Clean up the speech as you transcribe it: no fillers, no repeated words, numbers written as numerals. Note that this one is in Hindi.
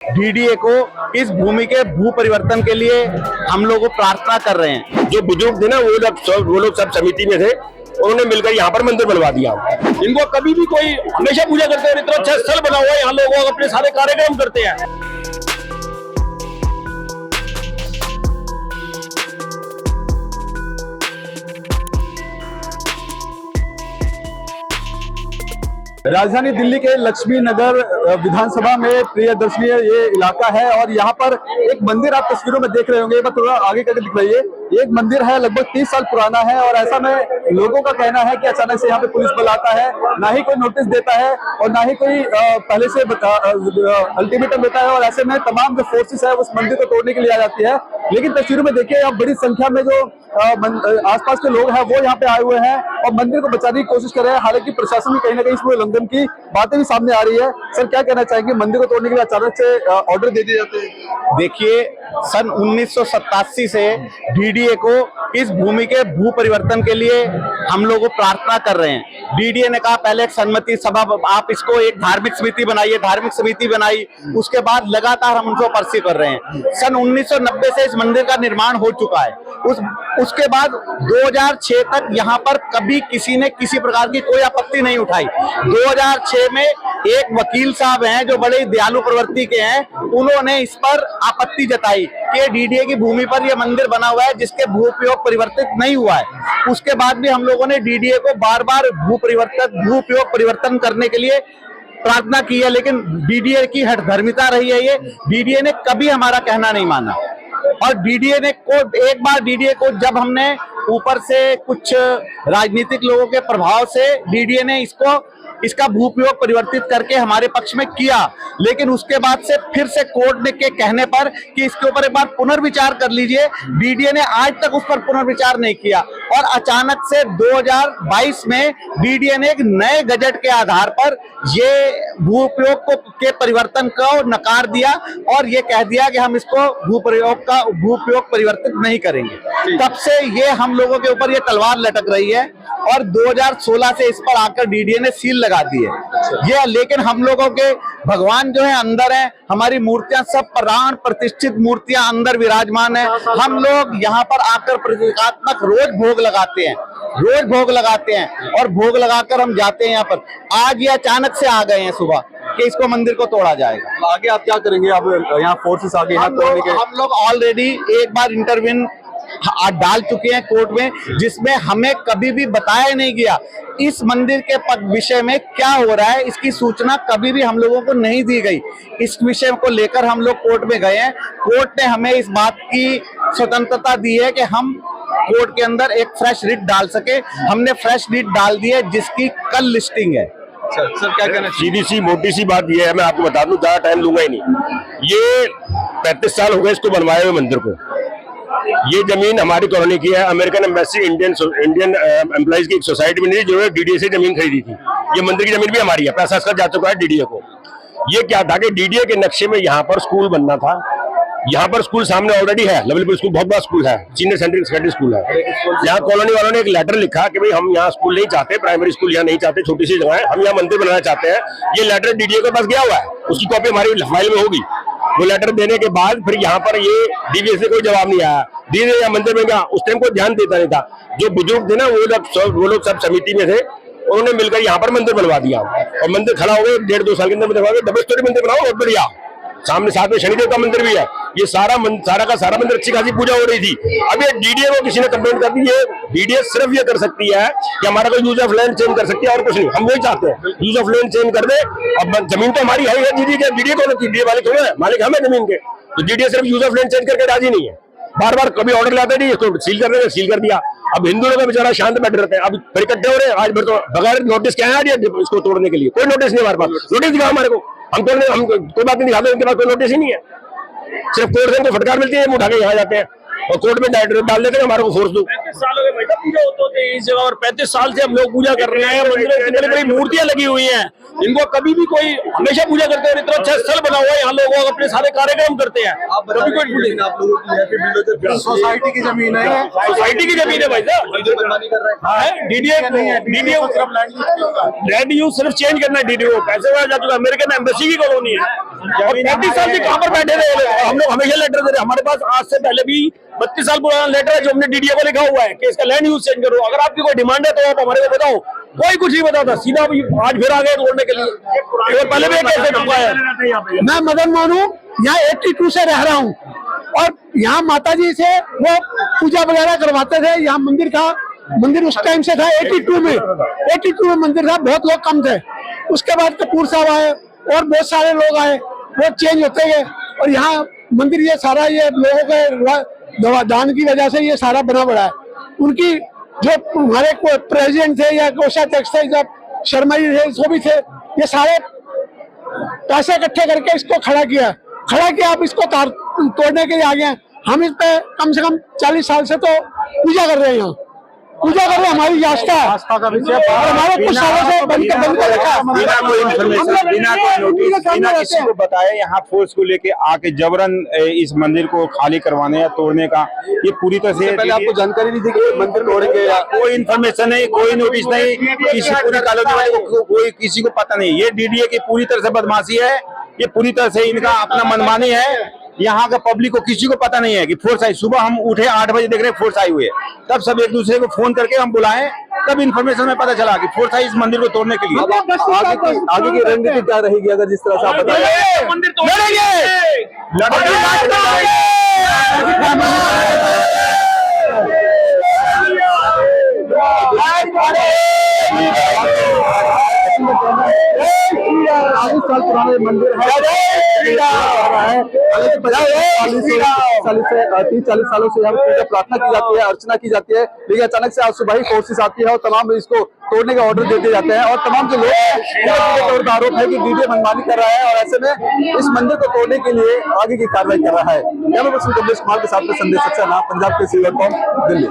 डीडीए को इस भूमि के भू परिवर्तन के लिए हम लोग प्रार्थना कर रहे हैं। जो बुजुर्ग थे ना वो लोग सब समिति में थे, उन्होंने मिलकर यहाँ पर मंदिर बनवा दिया। इनको कभी भी कोई हमेशा पूजा करते हैं, इतना अच्छा स्थल बना हुआ है, यहाँ लोग अपने सारे कार्यक्रम करते हैं। राजधानी दिल्ली के लक्ष्मी नगर विधानसभा में प्रियदर्शनीय ये इलाका है और यहाँ पर एक मंदिर आप तस्वीरों में देख रहे होंगे, मैं थोड़ा आगे करके दिख रही है। एक मंदिर है, लगभग 30 साल पुराना है और ऐसा में लोगों का कहना है कि अचानक से यहाँ पे पुलिस बल आता है, ना ही कोई नोटिस देता है और ना ही कोई पहले से अल्टीमेटम देता है और ऐसे में तमाम जो फोर्सेस है उस मंदिर को तोड़ने के लिए आ जाती है। लेकिन तस्वीरों में देखिए आप बड़ी संख्या में जो आसपास के लोग हैं वो यहाँ पे आए हुए हैं और मंदिर को बचाने की कोशिश कर रहे हैं। हालांकि प्रशासन की कहीं ना कहीं इसमें उल्लंघन की बातें भी सामने आ रही है। सर क्या कहना चाहेंगे, मंदिर को तोड़ने के लिए अचानक से ऑर्डर दे दिए जाते हैं? देखिए, सन 1987 से डीडीए को इस भूमि के भू परिवर्तन के लिए हम लोग प्रार्थना कर रहे हैं। डीडीए ने कहा पहले एक सम्मति सभा, आप इसको एक धार्मिक समिति बनाइए, धार्मिक समिति बनाई, उसके बाद लगातार हम उनको परसी कर रहे हैं। सन 1990 से इस मंदिर का निर्माण हो चुका है। उसके बाद 2006 तक यहाँ पर कभी किसी ने किसी प्रकार की कोई आपत्ति नहीं उठाई। 2006 में एक वकील साहब हैं जो बड़े दयालु प्रवृत्ति के हैं, उन्होंने इस पर आपत्ति जताई कि डीडीए की भूमि पर यह मंदिर बना हुआ है जिसके भू उपयोग परिवर्तित नहीं हुआ है। उसके बाद भी हम लोगों ने डीडीए को बार बार भू उपयोग परिवर्तन करने के लिए प्रार्थना की है, लेकिन डीडीए की हठधर्मिता रही है। ये डीडीए ने कभी हमारा कहना नहीं माना और डीडीए ने एक बार डीडीए को जब हमने ऊपर से कुछ राजनीतिक लोगों के प्रभाव से डीडीए ने इसका भूप्रयोग परिवर्तित करके हमारे पक्ष में किया, लेकिन उसके बाद से फिर से कोर्ट के कहने पर कि इसके ऊपर एक बार पुनर्विचार कर लीजिए, डीडीए ने आज तक उस पर पुनर्विचार नहीं किया और अचानक से 2022 में डीडीए ने एक नए गजट के आधार पर ये भूप्रयोग के परिवर्तन को नकार दिया और ये कह दिया कि हम इसको भूप्रयोग परिवर्तित नहीं करेंगे। तब से ये हम लोगों के ऊपर ये तलवार लटक रही है और 2016 से इस पर आकर डीडीए ने सील लगा दी है ये। लेकिन हम लोगों के भगवान जो है अंदर हैं, हमारी मूर्तियां सब प्राण प्रतिष्ठित मूर्तियां अंदर विराजमान है। हम लोग यहाँ पर आकर प्रतीकात्मक रोज भोग लगाते हैं और भोग लगाकर हम जाते हैं यहाँ पर। आज ये अचानक से आ गए हैं सुबह कि इसको मंदिर को तोड़ा जाएगा। आगे आप क्या करेंगे? अब यहाँ फोर्सेस आ गए हैं तोड़ने के। हम लोग ऑलरेडी एक बार इंटरव्यू डाल चुके हैं कोर्ट में, जिसमें हमें कभी भी बताया नहीं गया इस मंदिर के विषय में क्या हो रहा है, इसकी सूचना कभी भी हम लोगों को नहीं दी गई। इस विषय को लेकर हम लोग कोर्ट में गए हैं। कोर्ट ने हमें इस बात की स्वतंत्रता दी है कि हम कोर्ट के अंदर एक फ्रेश रिट डाल सके। हमने फ्रेश रिट डाल दी है जिसकी कल लिस्टिंग है। सर क्या कहना? सीधी सी मोटी सी बात यह है, मैं आपको बता दूं, ज्यादा टाइम लूंगा ही नहीं। ये 35 साल हो गए इसको बनवाए हुए मंदिर को। ये जमीन हमारी कॉलोनी की है। अमेरिकन एम्बेसी इंडियन एम्प्लॉइज की एक सोसाइटी में जो है डीडीए से जमीन खरीदी थी। ये मंदिर की जमीन भी हमारी है, पैसा इसका जा चुका है डीडीए को। ये क्या था कि डीडीए के नक्शे में यहाँ पर स्कूल बनना था। यहाँ पर स्कूल सामने ऑलरेडी है, लेवल स्कूल, बहुत बड़ा स्कूल है, सीनियर सेकेंडरी स्कूल है। यहाँ कॉलोनी वालों ने एक लेटर लिखा कि भाई हम यहाँ स्कूल नहीं चाहते, प्राइमरी स्कूल यहाँ नहीं चाहते, छोटी सी जगह है, हम यहाँ मंदिर बनाना चाहते हैं। ये लेटर डीडीए के पास गया हुआ है, उसकी कॉपी हमारी फाइल में होगी। वो लेटर देने के बाद फिर यहाँ पर ये डीडीए से कोई जवाब नहीं आया। डीडीए यहाँ मंदिर में गया, उस टाइम कोई ध्यान देता नहीं था। जो बुजुर्ग थे ना वो लोग सब समिति में थे, उन्होंने मिलकर यहाँ पर मंदिर बनवा दिया और मंदिर खड़ा हो गया। 1.5-2 साल के अंदर डबल स्टोरी मंदिर बनाओ, बहुत बढ़िया। सामने साथ में शनिदेव का मंदिर भी है। ये सारा का सारा मंदिर अच्छी खासी पूजा हो रही थी। अब ये डीडीए को किसी ने कंप्लेंट कर दी है। डीडीए सिर्फ ये कर सकती है कि हमारा कोई यूज ऑफ लैंड चेंज कर सकती है और कुछ नहीं। हम वही चाहते हैं, यूज ऑफ लैंड चेंज कर दे। अब जमीन तो हमारी है, डीडीए को डीडीए वाले थोड़ा है, मालिक हमें जमीन के। तो डीडीए सिर्फ यूज ऑफ लैंड चेंज करके राजी नहीं है। बार बार कभी ऑर्डर लाते नहीं, इसको सील कर देते, सील कर दिया। अब हिंदू लोग बेचारा शांत बैठे रहते हैं। अब फिर इकट्ठे हो रहे हैं आज भर, तो बगैर नोटिस क्या है इसको तोड़ने के लिए? कोई नोटिस नहीं हमारे पास। नोटिस दिखा हमारे को, हम तोड़ने, हम कोई बात नहीं दिखाते, उनके पास कोई नोटिस ही नहीं है। सिर्फ कोर्ट से उनको फटकार मिलती है, उठा के यहाँ जाते हैं और कोर्ट में डाल देते हैं हमारे को फोर्स दो। 35 साल हो गए भाई पूजा होते इस जगह और 35 साल से हम लोग पूजा कर रहे हैं। मंदिर में इतनी बड़ी मूर्तियां लगी हुई हैं, इनको कभी भी कोई हमेशा पूजा करते हैं, इतना अच्छा स्थल बना हुआ है, यहाँ लोग अपने सारे कार्यक्रम करते हैं। कभी कोई सोसाइटी की जमीन है, सोसाइटी की जमीन है भाई साहब। डीडीए लैंड यूज सिर्फ चेंज करना है। डीडीए पैसे वाला जा चुका, अमेरिकन एम्बेसी की कॉलोनी है। और 35 साल से कहाँ पर बैठे रहे हम लोग, हमेशा लेटर दे रहे। हमारे पास आज से पहले भी 32 साल पुराना लेटर है जो हमने डीडीए को लिखा हुआ है कि इसका लैंड यूज चेंज करो। अगर आपकी कोई डिमांड है तो आप हमारे को बताओ। कोई कुछ नहीं बताता, सीधा आज फिर आ गए तोड़ने के लिए। और पहले भी कैसे ठुका है। मैं मदन मोहन हूँ, यहाँ 82 से रह रहा हूँ और यहाँ माता जी से वो पूजा वगैरह करवाते थे। यहाँ मंदिर था, मंदिर उस टाइम से था 82 में मंदिर था, बहुत लोग कम थे। उसके बाद कपूर साहब आए और बहुत सारे लोग आए, वो चेंज होते गए और यहाँ मंदिर ये सारा ये लोगों के दान की वजह से ये सारा बना पड़ा है। उनकी जो हमारे प्रेसिडेंट थे या कोषाध्यक्ष थे, जब शर्मा जी थे, वो भी थे, ये सारे पैसे इकट्ठे करके इसको खड़ा किया। आप इसको तोड़ने के लिए आ गए। हम इस पे कम से कम 40 साल से तो पूजा कर रहे हैं, यहाँ पूजा कर रहे हैं, हमारी आस्था है। आस्था का विषय और हमारे कुछ सालों से बंद कर रखा है। बिना कोई इन्फॉर्मेशन, बिना कोई नोटिस, बिना किसी को बताए यहाँ फोर्स को लेके आके जबरन इस मंदिर को खाली करवाने या तोड़ने का, ये पूरी तरह से पहले आपको जानकारी नहीं थी कि मंदिर तोड़ेंगे या कोई इन्फॉर्मेशन नहीं, कोई नोटिस नहीं, किसी पूरी कॉलोनी वाले को कोई किसी को पता नहीं। ये डीडीए की पूरी तरह से बदमाशी है, ये पूरी तरह से इनका अपना मनमानी है। यहाँ का पब्लिक को किसी को पता नहीं है कि फोर्स आई। सुबह हम उठे 8 बजे देख रहे फोर्स आई हुई है, तब सब एक दूसरे को फोन करके हम बुलाए, तब इन्फॉर्मेशन में पता चला कि फोर्स आई इस मंदिर को तोड़ने के लिए। आगे की रणनीति क्या रहेगी अगर जिस तरह से आप बताएं? मंदिर तोड़ेंगे। साल पुराना मंदिर है, 30-40 सालों से यहाँ पूजा प्रार्थना की जाती है, अर्चना की जाती है। लेकिन अचानक से आज सुबह ही फोर्सेस आती है और तमाम इसको तोड़ने के ऑर्डर देते जाते हैं और तमाम जो लोग हैं का आरोप है कि डीडीए मनमानी कर रहा है और ऐसे में इस मंदिर को तोड़ने के लिए आगे की कार्रवाई कर रहा है। कमलेश कुमार के साथ में संदेश सक्सेना, पंजाब के सिल्वर दिल्ली।